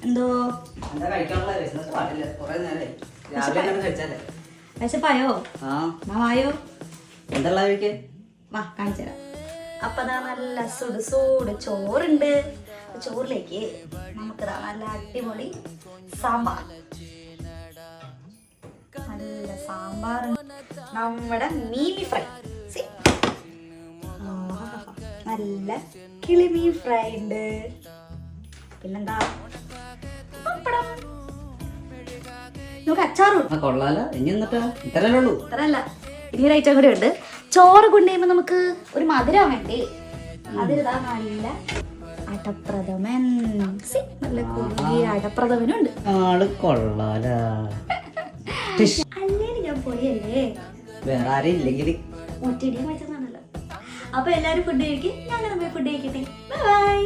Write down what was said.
എന്തോ വിശപ്പായോ? വായോ വാ കാണിച്ചു തരാം. അപ്പൊ നല്ല സുട് ചോറുണ്ട്. ചോറിലേക്ക് നമുക്കിതാ നല്ല അടിപൊളി സാമ്പാർ. നല്ല സാമ്പാർ, നമ്മുടെ മീമി ഫ്രൈ, നല്ല കിളിമീൻ ഫ്രൈ ഉണ്ട്. പിന്നെന്താ പപ്പടം, നമുക്ക് അച്ചാറും. ഇത്രല്ല, ഇനിയൊരു ഐറ്റം കൂടെ ഉണ്ട്. ചോറ് കൊണ്ടുവരുമ്പോ നമുക്ക് ഒരു മധുരം വേണ്ടേ? അതിലിതാ നല്ല അടപ്രഥമൻ. നല്ല കുഞ്ഞി അടപ്രഥമനുണ്ട്. അല്ലേലും ഞാൻ പൊടിയല്ലേ, വേറെ ആരും ഇല്ലെങ്കിൽ ഒറ്റടിയും വെച്ചതാണല്ലോ. അപ്പൊ എല്ലാരും ഫുഡ് കഴിക്കും, ഞാൻ ഫുഡ് കഴിക്കട്ടെ. ബൈ.